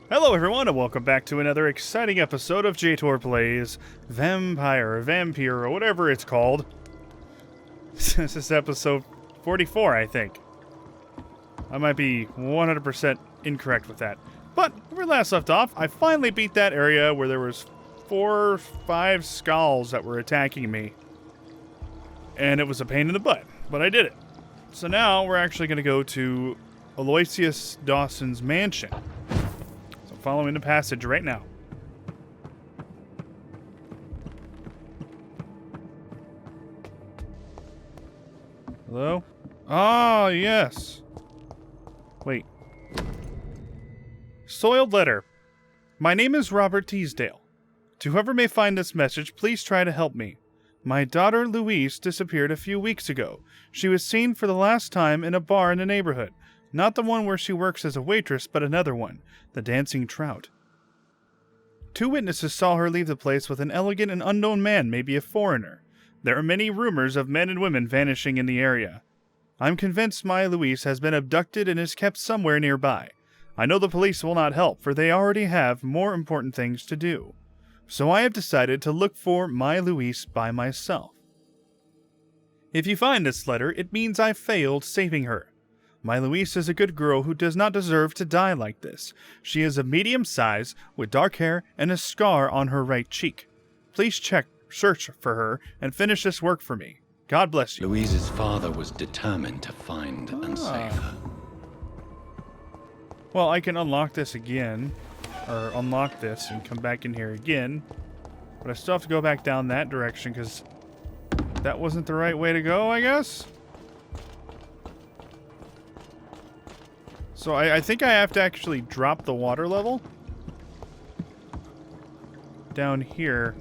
Hello everyone and welcome back to another exciting episode of JTOR Plays Vampyr or Vampyr or whatever it's called. This is episode 44, I think. I might be 100% incorrect with that. But where we last left off, I finally beat that area where there was 4 or 5 skulls that were attacking me. And it was a pain in the butt, but I did it. So now we're actually going to go to Aloysius Dawson's mansion. Following the passage right now. Hello? Ah, yes. Wait. Soiled letter. My name is Robert Teasdale. To whoever may find this message, please try to help me. My daughter Louise disappeared a few weeks ago. She was seen for the last time in a bar in the neighborhood. Not the one where she works as a waitress, but another one, the Dancing Trout. 2 witnesses saw her leave the place with an elegant and unknown man, maybe a foreigner. There are many rumors of men and women vanishing in the area. I'm convinced my Louise has been abducted and is kept somewhere nearby. I know the police will not help, for they already have more important things to do. So I have decided to look for my Louise by myself. If you find this letter, it means I failed saving her. My Louise is a good girl who does not deserve to die like this. She is of medium size, with dark hair and a scar on her right cheek. Please search for her, and finish this work for me. God bless you. Louise's father was determined to find and save her. Well, I can unlock this again, or unlock this and come back in here again. But I still have to go back down that direction, because that wasn't the right way to go, I guess? So I think I have to actually drop the water level down here.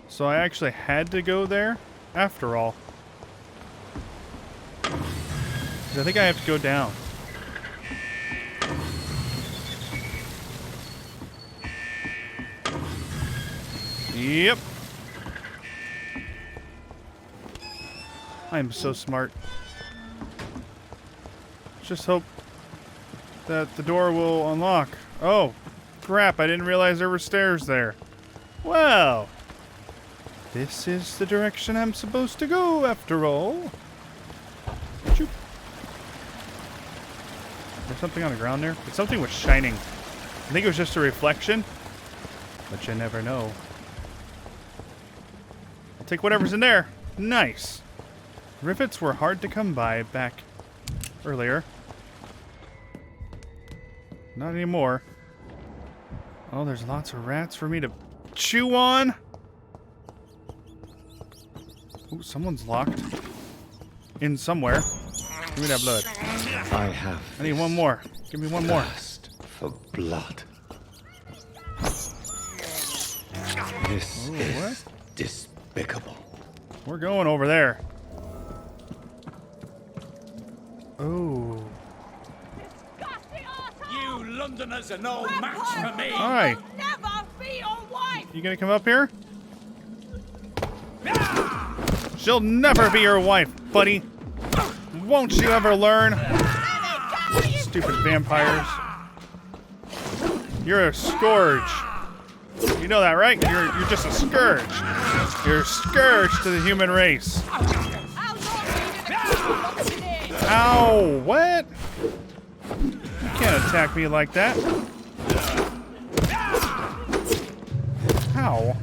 So I actually had to go there after all. 'Cause I think I have to go down. Yep. I am so smart. Just hope that the door will unlock. Oh, crap, I didn't realize there were stairs there. Well, this is the direction I'm supposed to go after all. Choop. There's something on the ground there? But something was shining. I think it was just a reflection, but you never know. I'll take whatever's in there. Nice. Rivets were hard to come by back earlier. Not anymore. Oh, there's lots of rats for me to chew on. Ooh, someone's locked in somewhere. Give me that blood. I need one more. Give me one more. Thirst for blood. This is despicable. We're going over there. Oh. You Londoners are no match for me. Hi. Never be your wife. You gonna come up here? She'll never be your wife, buddy. Won't you ever learn? Stupid vampires. You're a scourge. You know that, right? You're just a scourge. You're a scourge to the human race. Ow, what? You can't attack me like that. Ow.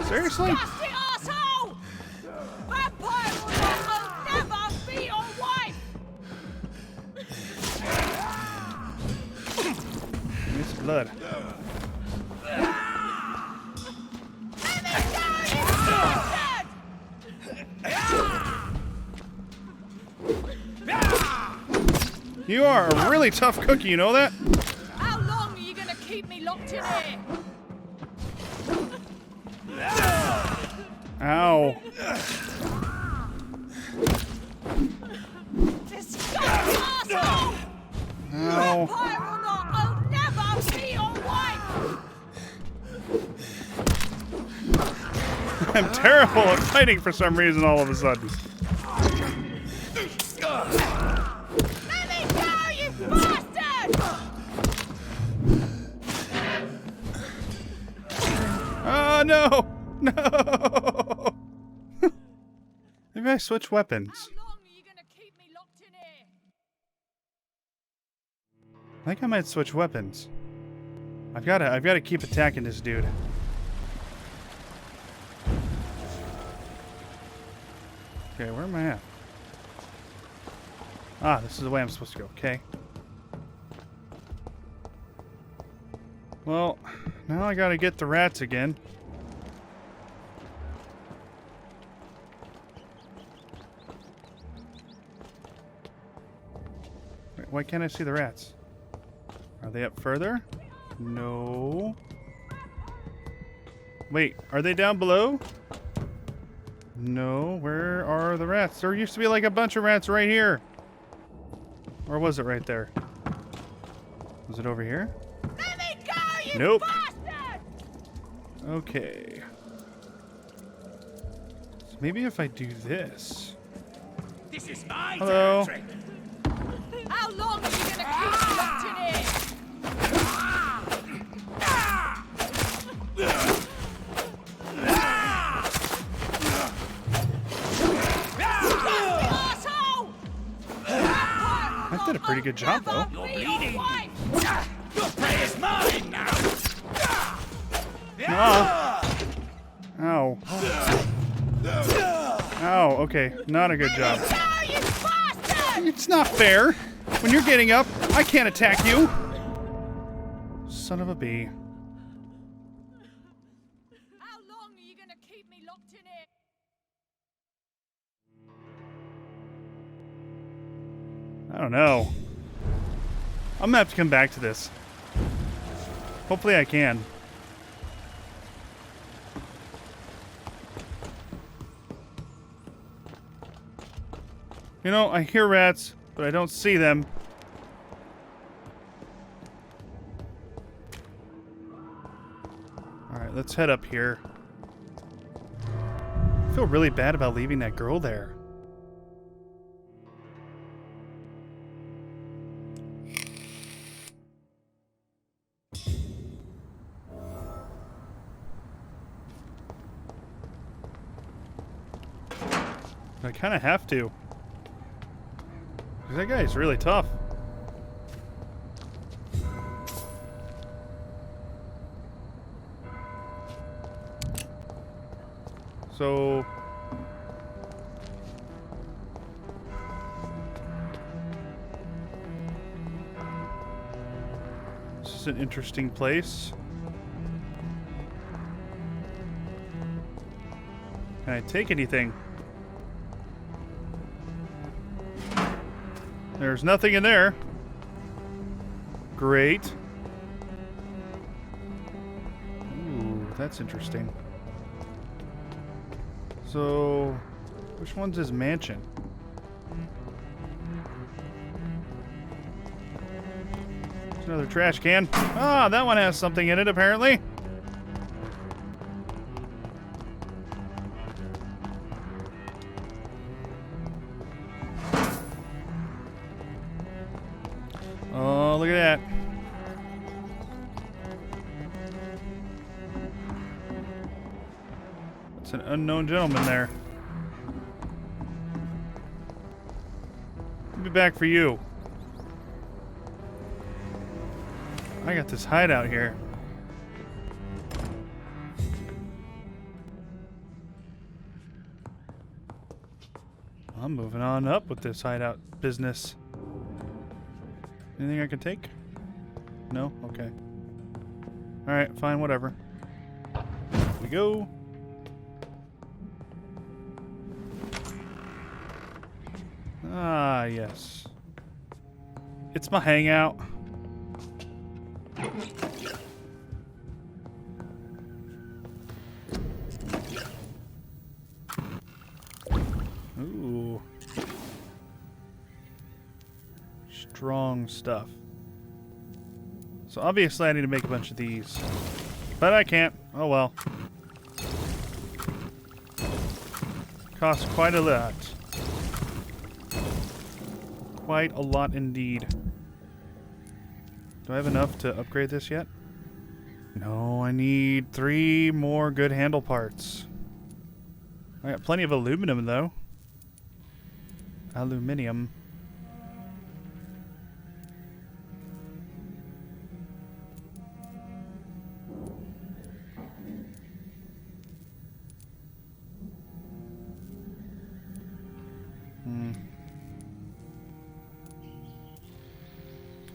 Seriously? Vampire will never be your wife. It's blood. You are a really tough cookie, you know that? How long are you going to keep me locked in here? Ow. Disgusting asshole! Ow. Vampire or not, I'll never be your wife! I'm terrible at fighting for some reason all of a sudden. Let me go, you bastard! Oh, no! No! Maybe I switch weapons. How long are you gonna keep me locked in here? I think I might switch weapons. I've gotta keep attacking this dude. Okay, where am I at? Ah, this is the way I'm supposed to go. Okay. Well, now I gotta get the rats again. Wait, why can't I see the rats? Are they up further? No. Wait, are they down below? No, where are the rats? There used to be like a bunch of rats right here. Or was it right there? Was it over here? Let me go, you Nope. bastard! Okay. So maybe if I do this. This is my Hello. territory. How long are you gonna keep me locked in here? Asshole! That did a pretty good job, though. You're bleeding. Your prey is mine now. Ah. Ow. Ow, okay. Not a good job. No, you bastard! It's not fair. When you're getting up, I can't attack you. Son of a bee. How long are you gonna keep me locked in here? I don't know. I'm gonna have to come back to this. Hopefully I can. You know, I hear rats, but I don't see them. Alright, let's head up here. I feel really bad about leaving that girl there. I kind of have to. 'Cause that guy's really tough. So... this is an interesting place. Can I take anything? There's nothing in there. Great. Ooh, that's interesting. So, which one's his mansion? There's another trash can. Ah, that one has something in it, apparently. Oh, look at that. It's an unknown gentleman there. I'll be back for you. I got this hideout here. I'm moving on up with this hideout business. Anything I can take? No? Okay. Alright, fine, whatever. Here we go. Ah, yes. It's my hangout. Ooh. Strong stuff. So obviously I need to make a bunch of these. But I can't. Oh well. Costs quite a lot. Quite a lot indeed. Do I have enough to upgrade this yet? No, I need 3 more good handle parts. I got plenty of aluminum, though. Aluminium.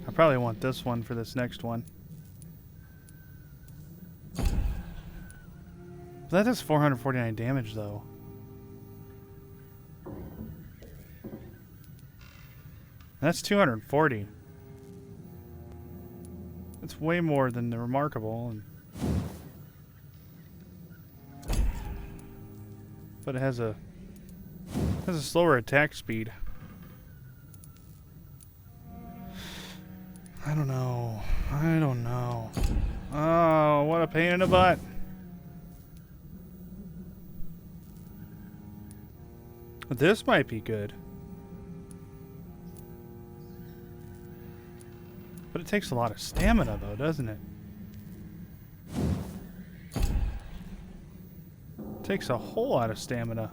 I probably want this one for this next one. That does 449 damage, though. That's 240. That's way more than the Remarkable. But it has a slower attack speed. I don't know. I don't know. Oh, what a pain in the butt. This might be good. But it takes a lot of stamina, though, doesn't it? It takes a whole lot of stamina.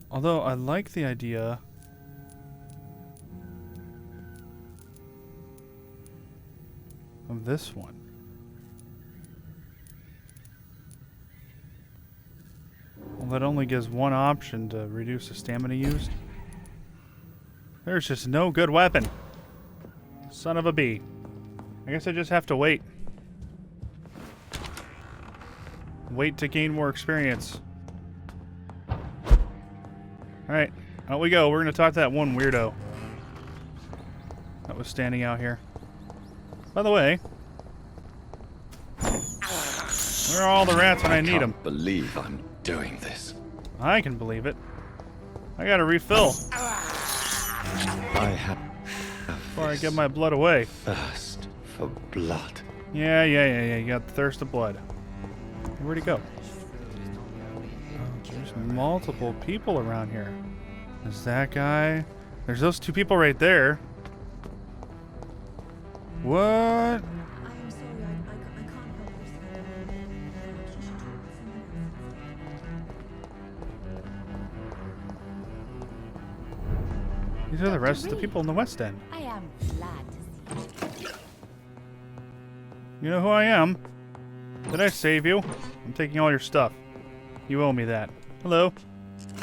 Although, I like the idea of this one. Well, that only gives one option to reduce the stamina used. There's just no good weapon. Son of a bee. I guess I just have to wait. Wait to gain more experience. Alright, out we go. We're going to talk to that one weirdo that was standing out here. By the way, where are all the rats when I need them? I can't believe I'm doing this. I can believe it. I got to refill I have before I get my blood away. thirst for blood. Yeah. You got the thirst of blood. Where'd he go? Oh, there's multiple people around here. There's that guy. There's those 2 people right there. What? I am sorry, I can't help you. These are the rest of the people in the West End. I am glad to see you. You know who I am. Did I save you? I'm taking all your stuff. You owe me that. Hello.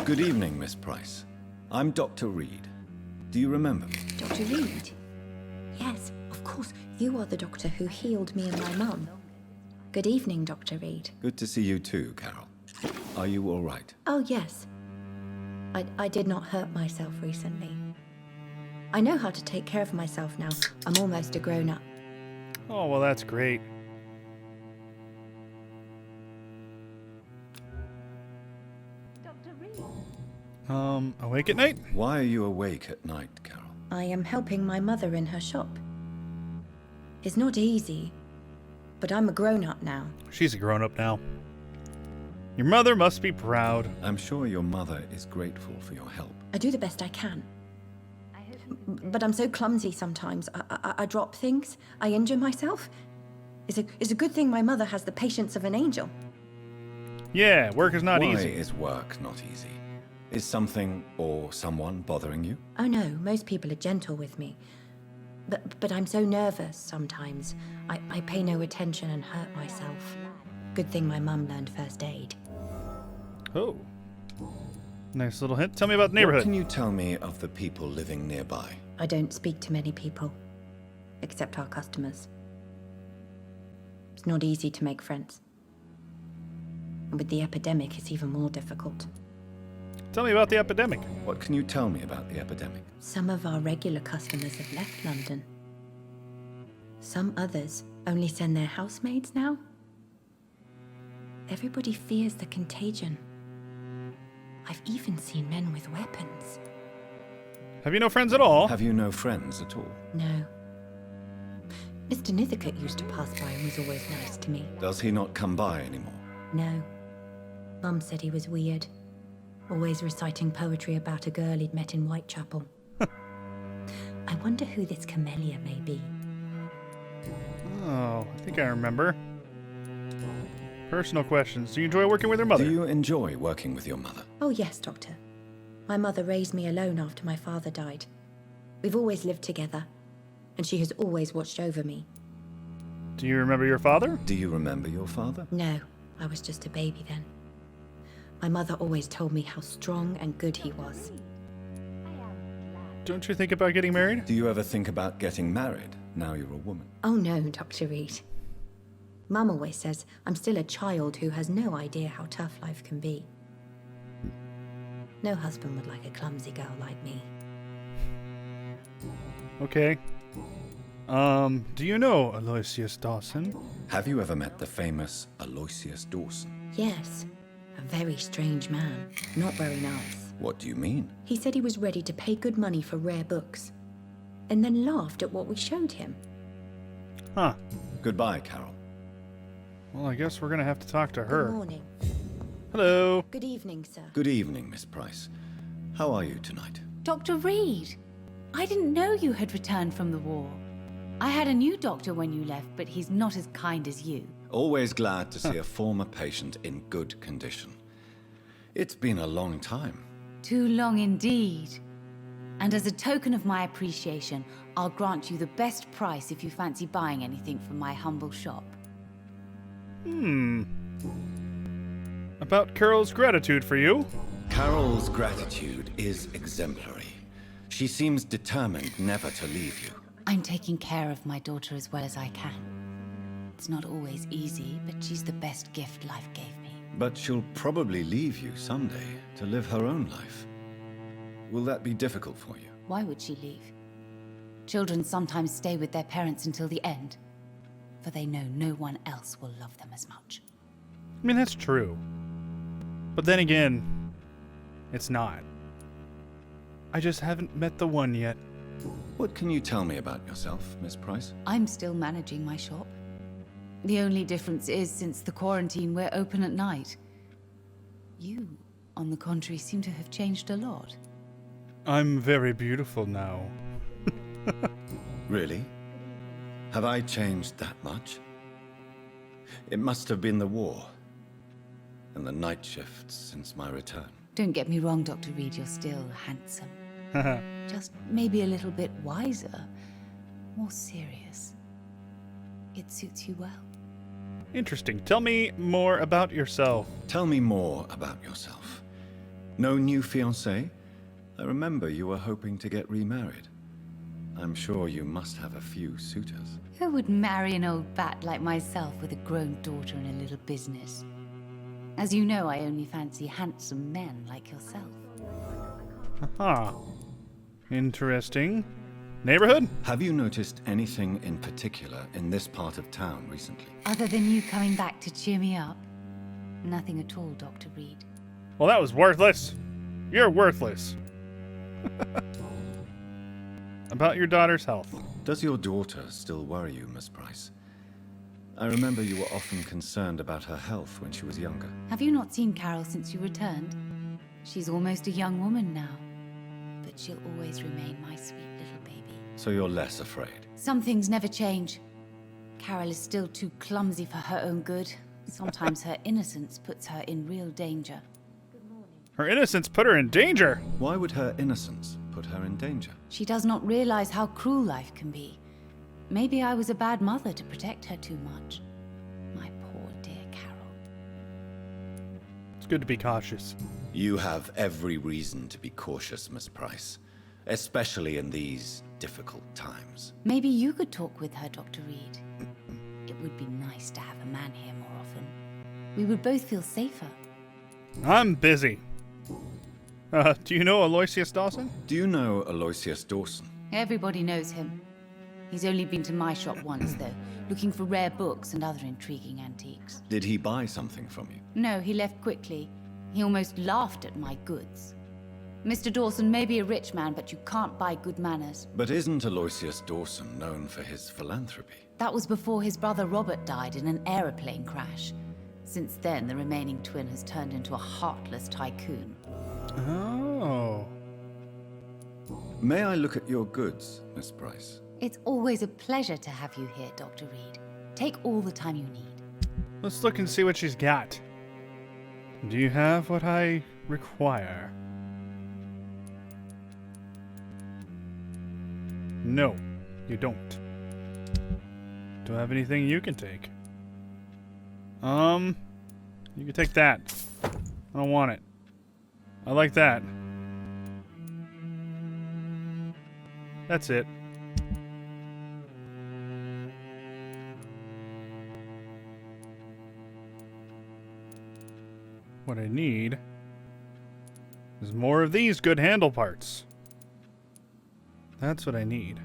Good evening, Miss Price. I'm Dr. Reid. Do you remember me? Dr. Reid? Yes, of course. You are the doctor who healed me and my mum. Good evening, Dr. Reid. Good to see you too, Carol. Are you all right? Oh, yes. I did not hurt myself recently. I know how to take care of myself now. I'm almost a grown-up. Oh, well, that's great. Dr. Reid. Awake at night? Why are you awake at night, Carol? I am helping my mother in her shop. It's not easy, but I'm a grown-up now. She's a grown-up now. Your mother must be proud. I'm sure your mother is grateful for your help. I do the best I can. But I'm so clumsy sometimes. I drop things. I injure myself. It's a good thing my mother has the patience of an angel. Yeah, work is not Why easy. is work not easy? Is something or someone bothering you? Oh no, most people are gentle with me. But I'm so nervous sometimes. I pay no attention and hurt myself. Good thing my mum learned first aid. Oh. Nice little hint. Tell me about the What neighborhood. can you tell me of the people living nearby? I don't speak to many people, except our customers. It's not easy to make friends. And with the epidemic, it's even more difficult. Tell me about the epidemic. What can you tell me about the epidemic? Some of our regular customers have left London. Some others only send their housemaids now. Everybody fears the contagion. I've even seen men with weapons. Have you no friends at all? Have you no friends at all? No. Mr. Nithercote used to pass by and was always nice to me. Does he not come by anymore? No. Mum said he was weird. Always reciting poetry about a girl he'd met in Whitechapel. wonder who this camellia may be. Oh, I think I remember. Personal questions. Do you enjoy working with your mother? Do you enjoy working with your mother? Oh yes, Doctor. My mother raised me alone after my father died. We've always lived together, and she has always watched over me. Do you remember your father? Do you remember your father? No, I was just a baby then. My mother always told me how strong and good he was. Don't you think about getting married? Do you ever think about getting married now you're a woman? Oh no, Dr. Reid. Mum always says I'm still a child who has no idea how tough life can be. No husband would like a clumsy girl like me. Okay. Do you know Aloysius Dawson? Have you ever met the famous Aloysius Dawson? Yes, a very strange man. Not very nice. What do you mean? He said he was ready to pay good money for rare books, and then laughed at what we showed him. Huh. Goodbye, Carol. Well, I guess we're gonna have to talk to her. Good morning. Hello. Good evening, sir. Good evening, Miss Price. How are you tonight? Dr. Reid, I didn't know you had returned from the war. I had a new doctor when you left, but he's not as kind as you. Always glad to see a former patient in good condition. It's been a long time. Too long indeed. And as a token of my appreciation, I'll grant you the best price if you fancy buying anything from my humble shop. About Carol's gratitude for you. Carol's gratitude is exemplary. She seems determined never to leave you. I'm taking care of my daughter as well as I can. It's not always easy, but she's the best gift life gave me. But she'll probably leave you someday to live her own life. Will that be difficult for you? Why would she leave? Children sometimes stay with their parents until the end, for they know no one else will love them as much. I mean, that's true. But then again, it's not. I just haven't met the one yet. What can you tell me about yourself, Miss Price? I'm still managing my shop. The only difference is, since the quarantine, we're open at night. You, on the contrary, seem to have changed a lot. I'm very beautiful now. Really? Have I changed that much? It must have been the war and the night shifts since my return. Don't get me wrong, Dr. Reid, you're still handsome. Just maybe a little bit wiser, more serious. It suits you well. Interesting. Tell me more about yourself. Tell me more about yourself. No new fiancé? I remember you were hoping to get remarried. I'm sure you must have a few suitors. Who would marry an old bat like myself with a grown daughter and a little business? As you know, I only fancy handsome men like yourself. Aha. Interesting. Neighborhood? Have you noticed anything in particular in this part of town recently? Other than you coming back to cheer me up? Nothing at all, Dr. Reid. Well, that was worthless. You're worthless. About your daughter's health. Does your daughter still worry you, Miss Price? I remember you were often concerned about her health when she was younger. Have you not seen Carol since you returned? She's almost a young woman now. But she'll always remain my sweet little baby. So you're less afraid? Some things never change. Carol is still too clumsy for her own good. Sometimes her innocence puts her in real danger. Her innocence put her in danger. Why would her innocence put her in danger? She does not realize how cruel life can be. Maybe I was a bad mother to protect her too much. My poor dear Carol. It's good to be cautious. You have every reason to be cautious, Miss Price. Especially in these difficult times. Maybe you could talk with her, Dr. Reid. It would be nice to have a man here more often. We would both feel safer. I'm busy. Do you know Aloysius Dawson? Do you know Aloysius Dawson? Everybody knows him. He's only been to my shop once, though, looking for rare books and other intriguing antiques. Did he buy something from you? No, he left quickly. He almost laughed at my goods. Mr. Dawson may be a rich man, but you can't buy good manners. But isn't Aloysius Dawson known for his philanthropy? That was before his brother Robert died in an aeroplane crash. Since then, the remaining twin has turned into a heartless tycoon. Oh. May I look at your goods, Miss Price? It's always a pleasure to have you here, Dr. Reid. Take all the time you need. Let's look and see what she's got. Do you have what I require? No, you don't. Do I have anything you can take? You can take that. I don't want it. I like that. That's it. What I need is more of these good handle parts. That's what I need.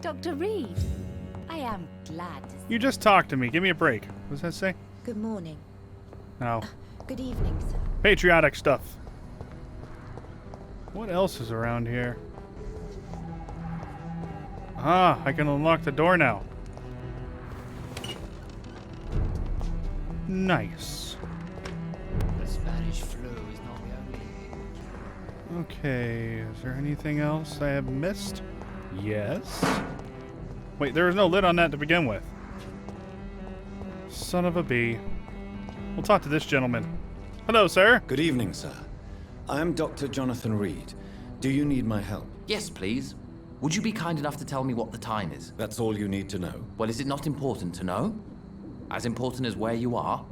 Dr. Reid, I am glad to see You just talked to me. Give me a break. What does that say? Good morning. No. Good evening, sir. Patriotic stuff. What else is around here? Ah, I can unlock the door now. Nice. The Spanish flu is not the only. Okay, is there anything else I have missed? Yes. Wait, there was no lid on that to begin with. Son of a bee. We'll talk to this gentleman. Hello, sir. Good evening, sir. I am Dr. Jonathan Reid. Do you need my help? Yes, please. Would you be kind enough to tell me what the time is? That's all you need to know. Well, is it not important to know? As important as where you are?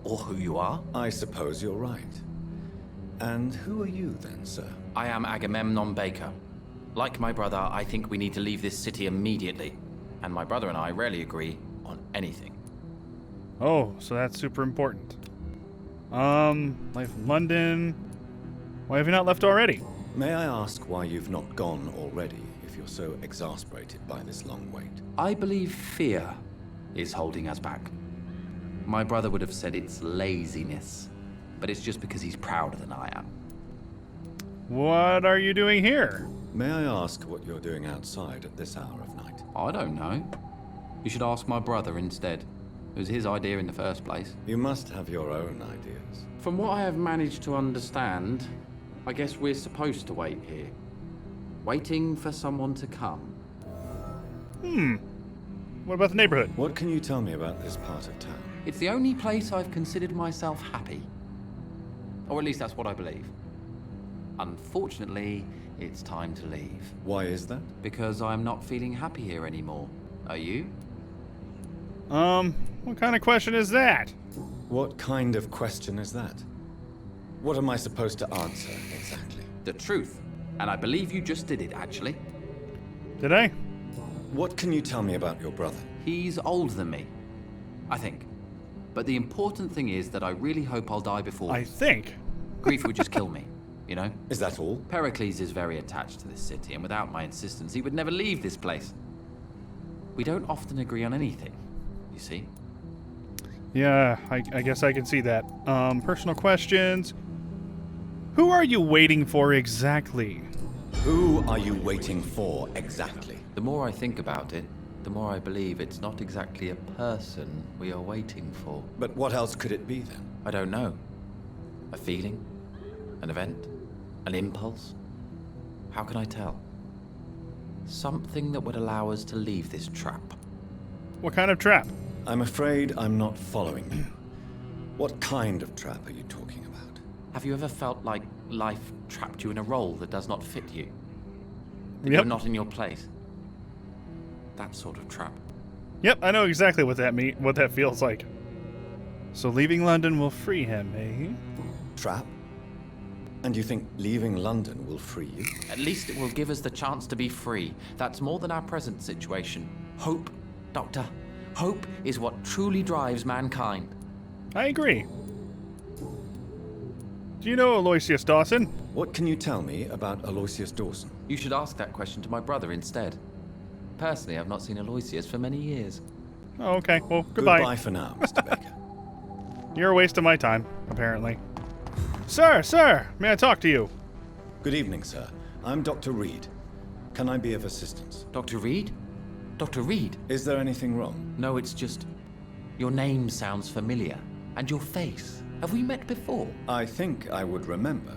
Or who you are? I suppose you're right. And who are you then, sir? I am Agamemnon Baker. Like my brother, I think we need to leave this city immediately. And my brother and I rarely agree on anything. Oh, so that's super important. Life in London. Why have you not left already? May I ask why you've not gone already, if you're so exasperated by this long wait? I believe fear is holding us back. My brother would have said it's laziness, but it's just because he's prouder than I am. What are you doing here? May I ask what you're doing outside at this hour of night? I don't know. You should ask my brother instead. It was his idea in the first place. You must have your own ideas. From what I have managed to understand, I guess we're supposed to wait here. Waiting for someone to come. What about the neighborhood? What can you tell me about this part of town? It's the only place I've considered myself happy. Or at least that's what I believe. Unfortunately, it's time to leave. Why is that? Because I'm not feeling happy here anymore. Are you? What kind of question is that? What kind of question is that? What am I supposed to answer, exactly? The truth. And I believe you just did it, actually. Did I? What can you tell me about your brother? He's older than me. I think. But the important thing is that I really hope I'll die before. I think. Grief would just kill me, you know? Is that all? Pericles is very attached to this city, and without my insistence, he would never leave this place. We don't often agree on anything, you see? Yeah, I guess I can see that. Personal questions. Who are you waiting for exactly? Who are you waiting for, exactly? The more I think about it, the more I believe it's not exactly a person we are waiting for. But what else could it be, then? I don't know. A feeling? An event? An impulse? How can I tell? Something that would allow us to leave this trap. What kind of trap? I'm afraid I'm not following you. What kind of trap are you talking about? Have you ever felt like life trapped you in a role that does not fit you? That Yep. you're not in your place? That sort of trap. Yep, I know exactly what that feels like. So leaving London will free him, eh? Trap? And you think leaving London will free you? At least it will give us the chance to be free. That's more than our present situation. Hope, Doctor. Hope is what truly drives mankind. I agree. Do you know Aloysius Dawson? What can you tell me about Aloysius Dawson? You should ask that question to my brother instead. Personally, I've not seen Aloysius for many years. Oh, okay. Well, goodbye. Goodbye for now, Mr. Baker. You're a waste of my time, apparently. Sir, may I talk to you? Good evening, sir. I'm Dr. Reid. Can I be of assistance? Dr. Reid? Dr. Reid? Is there anything wrong? No, it's just... Your name sounds familiar. And your face. Have we met before? I think I would remember.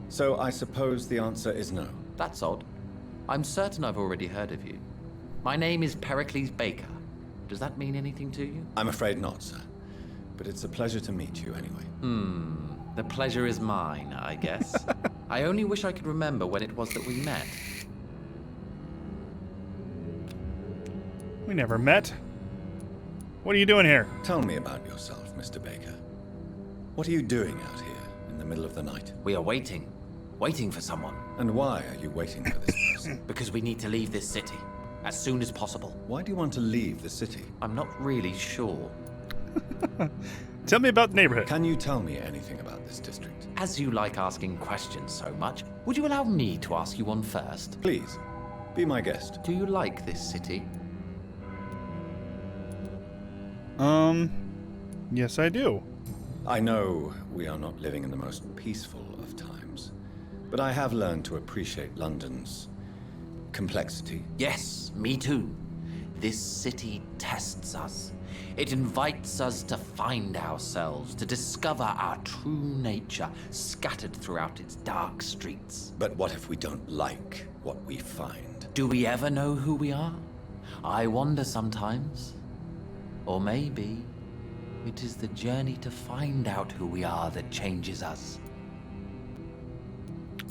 So I suppose the answer is no. That's odd. I'm certain I've already heard of you. My name is Pericles Baker. Does that mean anything to you? I'm afraid not, sir. But it's a pleasure to meet you anyway. The pleasure is mine, I guess. I only wish I could remember when it was that we met. We never met. What are you doing here? Tell me about yourself, Mr. Baker. What are you doing out here in the middle of the night? We are waiting. Waiting for someone. And why are you waiting for this person? Because we need to leave this city. As soon as possible. Why do you want to leave the city? I'm not really sure. Tell me about the neighborhood. Can you tell me anything about this district? As you like asking questions so much, would you allow me to ask you one first? Please, be my guest. Do you like this city? Yes, I do. I know we are not living in the most peaceful of times, but I have learned to appreciate London's complexity. Yes, me too. This city tests us. It invites us to find ourselves, to discover our true nature scattered throughout its dark streets. But what if we don't like what we find? Do we ever know who we are? I wonder sometimes. Or maybe it is the journey to find out who we are that changes us.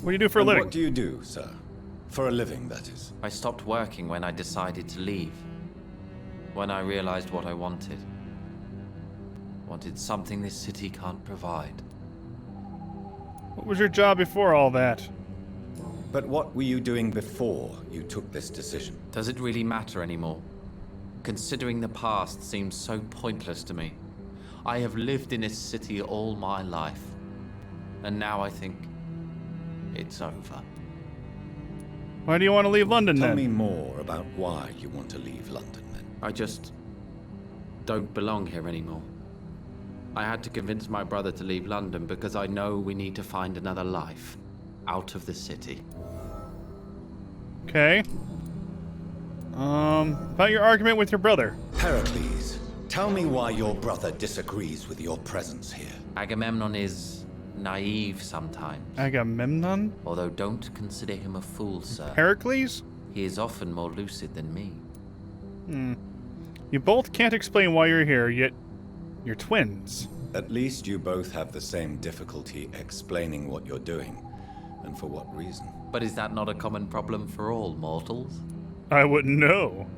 What do you do for a And living? what do you do, sir? For a living, that is. I stopped working when I decided to leave. When I realized what I wanted. Wanted something this city can't provide. What was your job before all that? But what were you doing before you took this decision? Does it really matter anymore? Considering the past seems so pointless to me. I have lived in this city all my life. And now I think it's over. Why do you want to leave London Tell then? me more about why you want to leave London, then. I just don't belong here anymore. I had to convince my brother to leave London because I know we need to find another life out of the city. Okay. About your argument with your brother. Pericles, tell me why your brother disagrees with your presence here. Agamemnon is naive sometimes. Agamemnon? Although don't consider him a fool, sir. Pericles? He is often more lucid than me. You both can't explain why you're here, yet you're twins. At least you both have the same difficulty explaining what you're doing, and for what reason. But is that not a common problem for all mortals? I wouldn't know.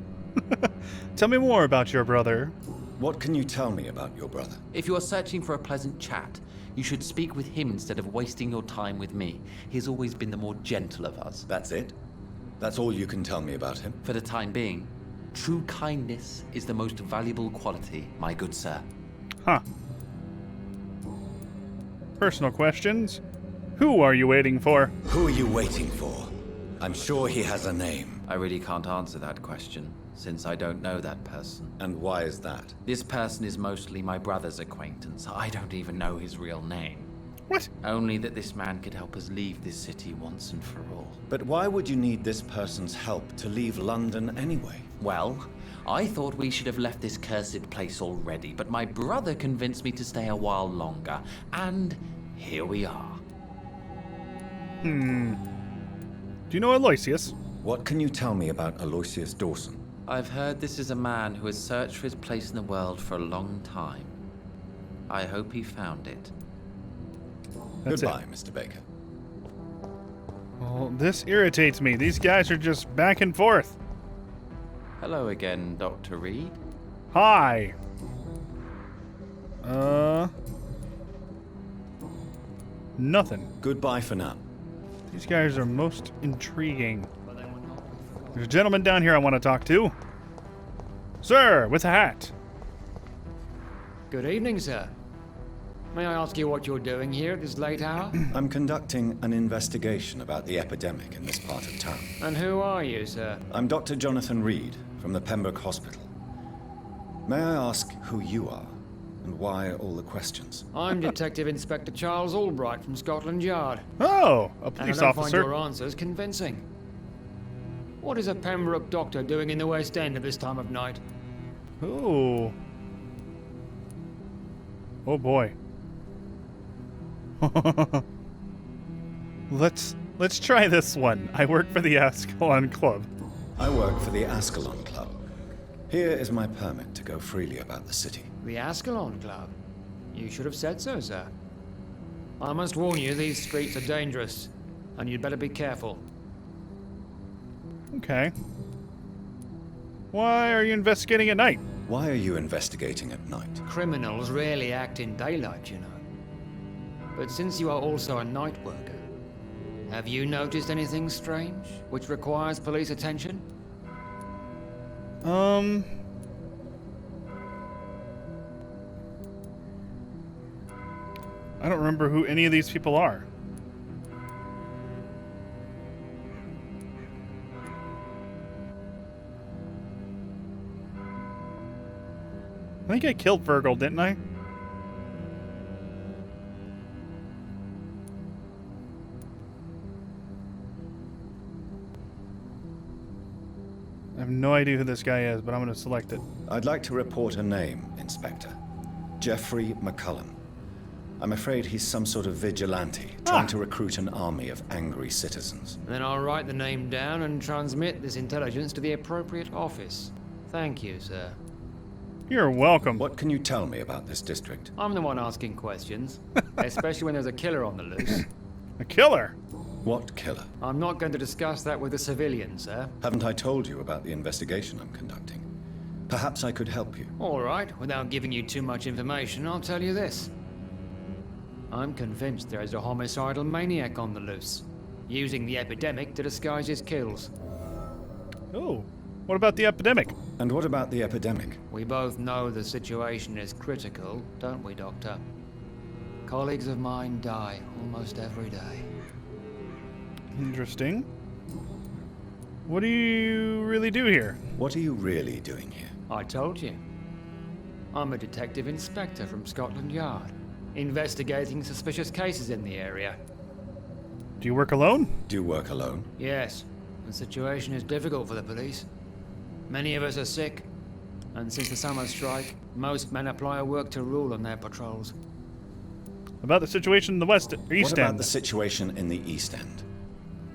Tell me more about your brother. What can you tell me about your brother? If you are searching for a pleasant chat, you should speak with him instead of wasting your time with me. He has always been the more gentle of us. That's it? That's all you can tell me about him? For the time being, true kindness is the most valuable quality, my good sir. Huh. Personal questions. Who are you waiting for? Who are you waiting for? I'm sure he has a name. I really can't answer that question, since I don't know that person. And why is that? This person is mostly my brother's acquaintance. I don't even know his real name. What? Only that this man could help us leave this city once and for all. But why would you need this person's help to leave London anyway? Well, I thought we should have left this cursed place already, but my brother convinced me to stay a while longer, and here we are. Do you know Aloysius? What can you tell me about Aloysius Dawson? I've heard this is a man who has searched for his place in the world for a long time. I hope he found it. That's Goodbye, Mr. Baker. Well, this irritates me. These guys are just back and forth. Hello again, Dr. Reid. Hi. Nothing. Goodbye for now. These guys are most intriguing. There's a gentleman down here I want to talk to. Sir, with a hat. Good evening, sir. May I ask you what you're doing here at this late hour? I'm conducting an investigation about the epidemic in this part of town. And who are you, sir? I'm Dr. Jonathan Reid from the Pembroke Hospital. May I ask who you are and why all the questions? I'm Detective Inspector Charles Albright from Scotland Yard. Oh, a And I police don't find officer. your answers convincing. What is a Pembroke doctor doing in the West End at this time of night? Ooh. Oh boy. Let's try this one. I work for the Ascalon Club. I work for the Ascalon Club. Here is my permit to go freely about the city. The Ascalon Club? You should have said so, sir. I must warn you, these streets are dangerous, and you'd better be careful. Okay. Why are you investigating at night? Why are you investigating at night? Criminals rarely act in daylight, you know. But since you are also a night worker, have you noticed anything strange, which requires police attention? I don't remember who any of these people are. I think I killed Virgil, didn't I? I have no idea who this guy is, but I'm going to select it. I'd like to report a name, Inspector. Jeffrey McCullum. I'm afraid he's some sort of vigilante, trying to recruit an army of angry citizens. Then I'll write the name down and transmit this intelligence to the appropriate office. Thank you, sir. You're welcome. What can you tell me about this district? I'm the one asking questions, especially when there's a killer on the loose. A killer? What killer? I'm not going to discuss that with the civilians, sir. Haven't I told you about the investigation I'm conducting? Perhaps I could help you. All right, without giving you too much information, I'll tell you this. I'm convinced there is a homicidal maniac on the loose, using the epidemic to disguise his kills. Oh, what about the epidemic? And what about the epidemic? We both know the situation is critical, don't we, Doctor? Colleagues of mine die almost every day. Interesting. What do you really do here? What are you really doing here? I told you. I'm a detective inspector from Scotland Yard, investigating suspicious cases in the area. Do you work alone? Do you work alone? Yes, the situation is difficult for the police. Many of us are sick, and since the summer strike, most men apply a work to rule on their patrols. About the situation in the East What about End? the situation in the East End?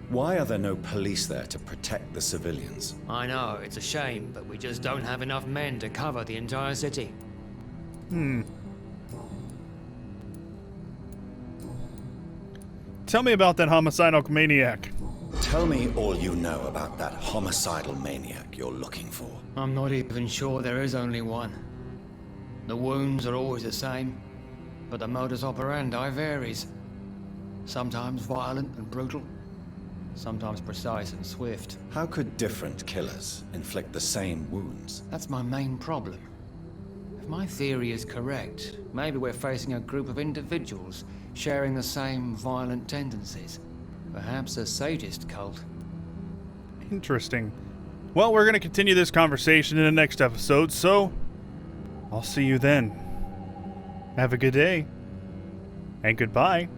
Why are there no police there to protect the civilians? I know, it's a shame, but we just don't have enough men to cover the entire city. Tell me about that homicidal maniac. Tell me all you know about that homicidal maniac you're looking for. I'm not even sure there is only one. The wounds are always the same, but the modus operandi varies. Sometimes violent and brutal, sometimes precise and swift. How could different killers inflict the same wounds? That's my main problem. If my theory is correct, maybe we're facing a group of individuals sharing the same violent tendencies. Perhaps a sadist cult. Interesting. Well, we're going to continue this conversation in the next episode, so I'll see you then. Have a good day, and goodbye.